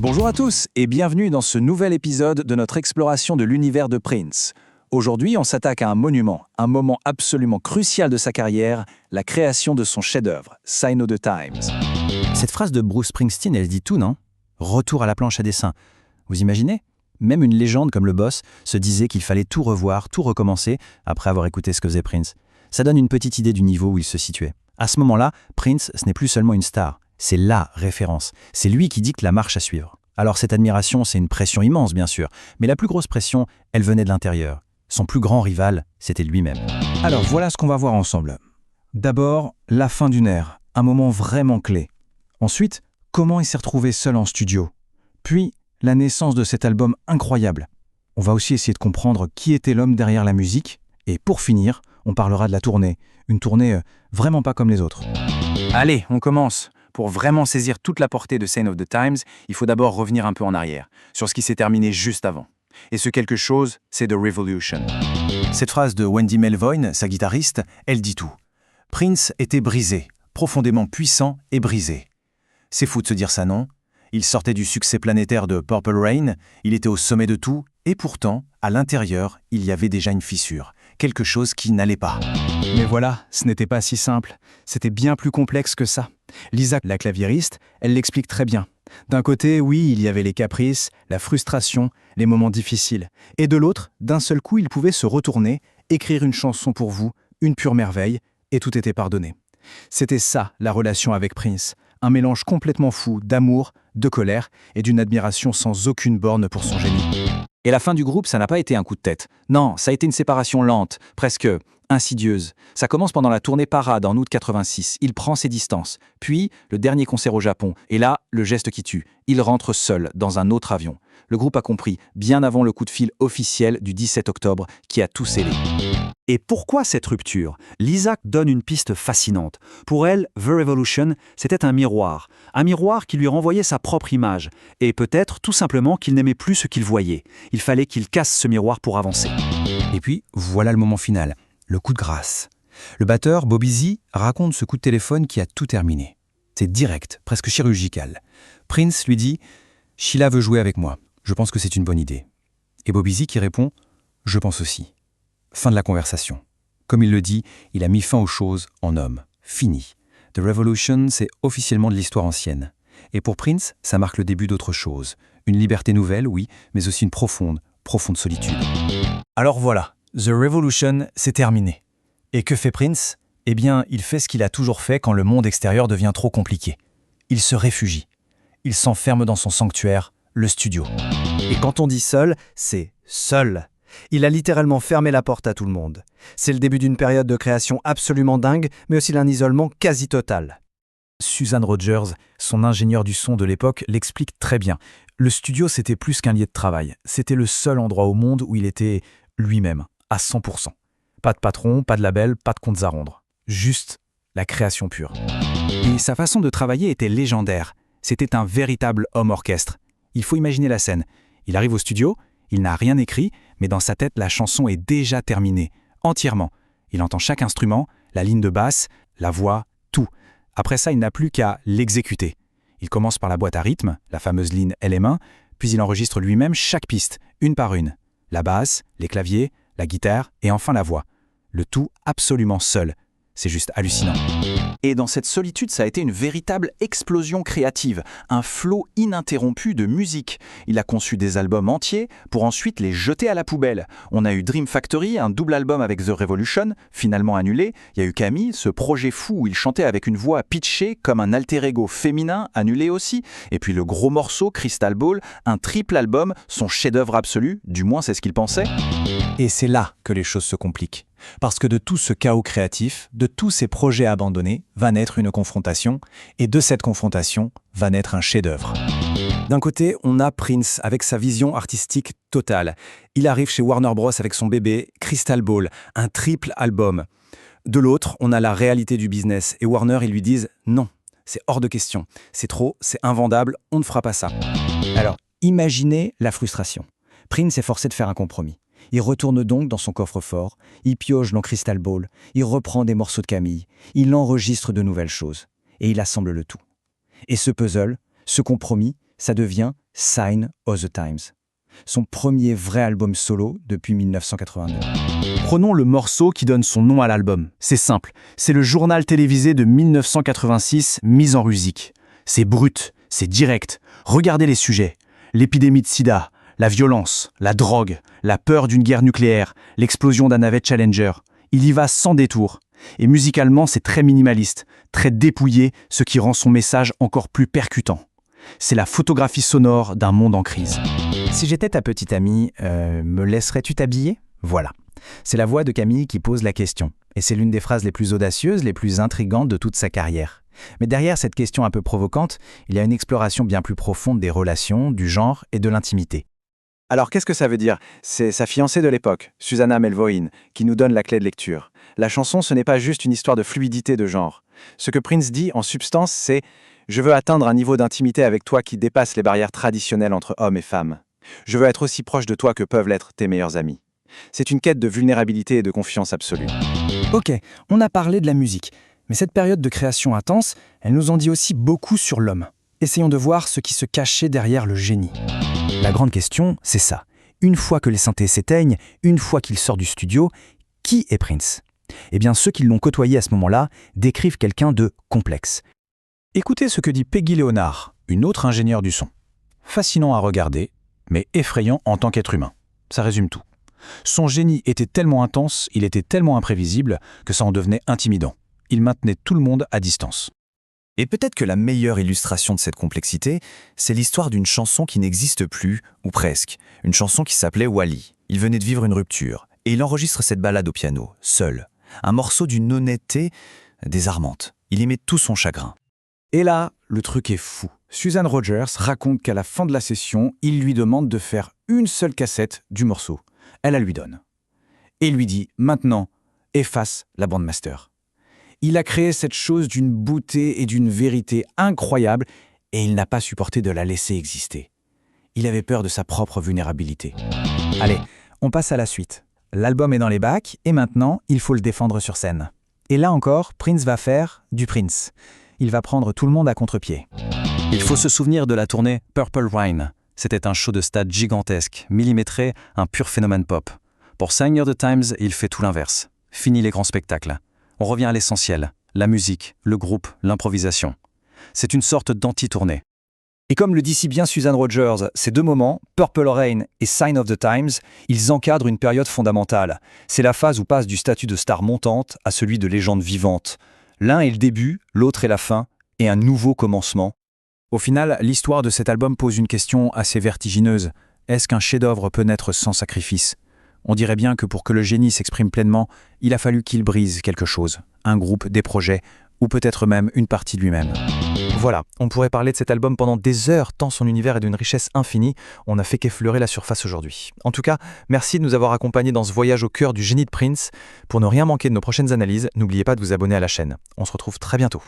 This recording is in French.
Bonjour à tous et bienvenue dans ce nouvel épisode de notre exploration de l'univers de Prince. Aujourd'hui, on s'attaque à un monument, un moment absolument crucial de sa carrière, la création de son chef-d'œuvre, Sign of the Times. Cette phrase de Bruce Springsteen, elle dit tout, non? Retour à la planche à dessin. Vous imaginez? Même une légende comme le Boss se disait qu'il fallait tout revoir, tout recommencer après avoir écouté ce que faisait Prince. Ça donne une petite idée du niveau où il se situait. À ce moment-là, Prince, ce n'est plus seulement une star, c'est la référence. C'est lui qui dicte la marche à suivre. Alors cette admiration, c'est une pression immense, bien sûr, mais la plus grosse pression, elle venait de l'intérieur. Son plus grand rival, c'était lui-même. Alors voilà ce qu'on va voir ensemble. D'abord, la fin d'une ère, un moment vraiment clé. Ensuite, comment il s'est retrouvé seul en studio. Puis, la naissance de cet album incroyable. On va aussi essayer de comprendre qui était l'homme derrière la musique. Et pour finir, on parlera de la tournée. Une tournée vraiment pas comme les autres. Allez, on commence. Pour vraiment saisir toute la portée de Sign of the Times, il faut d'abord revenir un peu en arrière, sur ce qui s'est terminé juste avant. Et ce quelque chose, c'est The Revolution. Cette phrase de Wendy Melvoin, sa guitariste, elle dit tout. Prince était brisé, profondément puissant et brisé. C'est fou de se dire ça, non? Il sortait du succès planétaire de Purple Rain, il était au sommet de tout, et pourtant, à l'intérieur, il y avait déjà une fissure, quelque chose qui n'allait pas. Mais voilà, ce n'était pas si simple. C'était bien plus complexe que ça. Lisa, la claviériste, elle l'explique très bien. D'un côté, oui, il y avait les caprices, la frustration, les moments difficiles. Et de l'autre, d'un seul coup, il pouvait se retourner, écrire une chanson pour vous, une pure merveille, et tout était pardonné. C'était ça, la relation avec Prince. Un mélange complètement fou d'amour, de colère et d'une admiration sans aucune borne pour son génie. Et la fin du groupe, ça n'a pas été un coup de tête. Non, ça a été une séparation lente, presque insidieuse. Ça commence pendant la tournée Parade en août 86. Il prend ses distances. Puis, le dernier concert au Japon. Et là, le geste qui tue. Il rentre seul, dans un autre avion. Le groupe a compris, bien avant le coup de fil officiel du 17 octobre, qui a tout scellé. Et pourquoi cette rupture? Lisa donne une piste fascinante. Pour elle, The Revolution, c'était un miroir qui lui renvoyait sa propre image, et peut-être tout simplement qu'il n'aimait plus ce qu'il voyait. Il fallait qu'il casse ce miroir pour avancer. Et puis, voilà le moment final, le coup de grâce. Le batteur, Bobby Z, raconte ce coup de téléphone qui a tout terminé. C'est direct, presque chirurgical. Prince lui dit « Sheila veut jouer avec moi, je pense que c'est une bonne idée. » Et Bobby Z qui répond « Je pense aussi. » Fin de la conversation. Comme il le dit, il a mis fin aux choses en homme. Fini. The Revolution, c'est officiellement de l'histoire ancienne. Et pour Prince, ça marque le début d'autre chose. Une liberté nouvelle, oui, mais aussi une profonde solitude. Alors voilà, The Revolution, c'est terminé. Et que fait Prince? Eh bien, il fait ce qu'il a toujours fait quand le monde extérieur devient trop compliqué. Il se réfugie. Il s'enferme dans son sanctuaire, le studio. Et quand on dit seul, c'est seul. Il a littéralement fermé la porte à tout le monde. C'est le début d'une période de création absolument dingue, mais aussi d'un isolement quasi total. Susan Rogers, son ingénieur du son de l'époque, l'explique très bien. Le studio, c'était plus qu'un lieu de travail. C'était le seul endroit au monde où il était lui-même, à 100%. Pas de patron, pas de label, pas de comptes à rendre. Juste la création pure. Et sa façon de travailler était légendaire. C'était un véritable homme-orchestre. Il faut imaginer la scène. Il arrive au studio, il n'a rien écrit, mais dans sa tête, la chanson est déjà terminée, entièrement. Il entend chaque instrument, la ligne de basse, la voix, tout. Après ça, il n'a plus qu'à l'exécuter. Il commence par la boîte à rythme, la fameuse ligne LM1, puis il enregistre lui-même chaque piste, une par une. La basse, les claviers, la guitare et enfin la voix. Le tout absolument seul. C'est juste hallucinant. Et dans cette solitude, ça a été une véritable explosion créative, un flot ininterrompu de musique. Il a conçu des albums entiers pour ensuite les jeter à la poubelle. On a eu Dream Factory, un double album avec The Revolution, finalement annulé. Il y a eu Camille, ce projet fou où il chantait avec une voix pitchée comme un alter ego féminin, annulé aussi. Et puis le gros morceau, Crystal Ball, un triple album, son chef-d'œuvre absolu, du moins c'est ce qu'il pensait. Et c'est là que les choses se compliquent. Parce que de tout ce chaos créatif, de tous ces projets abandonnés, va naître une confrontation, et de cette confrontation va naître un chef-d'œuvre. D'un côté, on a Prince avec sa vision artistique totale. Il arrive chez Warner Bros avec son bébé, Crystal Ball, un triple album. De l'autre, on a la réalité du business, et Warner, ils lui disent « Non, c'est hors de question, c'est trop, c'est invendable, on ne fera pas ça ». Alors, imaginez la frustration. Prince est forcé de faire un compromis. Il retourne donc dans son coffre-fort, il pioche dans Crystal Ball, il reprend des morceaux de Camille, il enregistre de nouvelles choses, et il assemble le tout. Et ce puzzle, ce compromis, ça devient Sign of the Times, son premier vrai album solo depuis 1982. Prenons le morceau qui donne son nom à l'album. C'est simple, c'est le journal télévisé de 1986 mis en musique. C'est brut, c'est direct. Regardez les sujets. L'épidémie de sida, la violence, la drogue, la peur d'une guerre nucléaire, l'explosion d'un navette Challenger. Il y va sans détour. Et musicalement, c'est très minimaliste, très dépouillé, ce qui rend son message encore plus percutant. C'est la photographie sonore d'un monde en crise. Si j'étais ta petite amie, me laisserais-tu t'habiller ? Voilà. C'est la voix de Camille qui pose la question. Et c'est l'une des phrases les plus audacieuses, les plus intrigantes de toute sa carrière. Mais derrière cette question un peu provocante, il y a une exploration bien plus profonde des relations, du genre et de l'intimité. Alors qu'est-ce que ça veut dire ? C'est sa fiancée de l'époque, Susanna Melvoin, qui nous donne la clé de lecture. La chanson, ce n'est pas juste une histoire de fluidité de genre. Ce que Prince dit, en substance, c'est « Je veux atteindre un niveau d'intimité avec toi qui dépasse les barrières traditionnelles entre hommes et femmes. Je veux être aussi proche de toi que peuvent l'être tes meilleurs amis. » C'est une quête de vulnérabilité et de confiance absolue. Ok, on a parlé de la musique, mais cette période de création intense, elle nous en dit aussi beaucoup sur l'homme. Essayons de voir ce qui se cachait derrière le génie. La grande question, c'est ça. Une fois que les synthés s'éteignent, une fois qu'il sort du studio, qui est Prince ? Eh bien, ceux qui l'ont côtoyé à ce moment-là décrivent quelqu'un de complexe. Écoutez ce que dit Peggy Leonard, une autre ingénieure du son. Fascinant à regarder, mais effrayant en tant qu'être humain. Ça résume tout. Son génie était tellement intense, il était tellement imprévisible, que ça en devenait intimidant. Il maintenait tout le monde à distance. Et peut-être que la meilleure illustration de cette complexité, c'est l'histoire d'une chanson qui n'existe plus, ou presque. Une chanson qui s'appelait Wally. Il venait de vivre une rupture, et il enregistre cette ballade au piano, seul. Un morceau d'une honnêteté désarmante. Il y met tout son chagrin. Et là, le truc est fou. Susan Rogers raconte qu'à la fin de la session, il lui demande de faire une seule cassette du morceau. Elle la lui donne. Et lui dit, maintenant, efface la bande master. Il a créé cette chose d'une beauté et d'une vérité incroyables, et il n'a pas supporté de la laisser exister. Il avait peur de sa propre vulnérabilité. Allez, on passe à la suite. L'album est dans les bacs, et maintenant, il faut le défendre sur scène. Et là encore, Prince va faire du Prince. Il va prendre tout le monde à contre-pied. Il faut se souvenir de la tournée Purple Rain. C'était un show de stade gigantesque, millimétré, un pur phénomène pop. Pour Sign of the Times, il fait tout l'inverse. Fini les grands spectacles. On revient à l'essentiel, la musique, le groupe, l'improvisation. C'est une sorte d'anti-tournée. Et comme le dit si bien Susan Rogers, ces deux moments, Purple Rain et Sign of the Times, ils encadrent une période fondamentale. C'est la phase où passe du statut de star montante à celui de légende vivante. L'un est le début, l'autre est la fin, et un nouveau commencement. Au final, l'histoire de cet album pose une question assez vertigineuse. Est-ce qu'un chef-d'œuvre peut naître sans sacrifice ? On dirait bien que pour que le génie s'exprime pleinement, il a fallu qu'il brise quelque chose, un groupe, des projets, ou peut-être même une partie de lui-même. Voilà, on pourrait parler de cet album pendant des heures, tant son univers est d'une richesse infinie, on n'a fait qu'effleurer la surface aujourd'hui. En tout cas, merci de nous avoir accompagnés dans ce voyage au cœur du génie de Prince. Pour ne rien manquer de nos prochaines analyses, n'oubliez pas de vous abonner à la chaîne. On se retrouve très bientôt.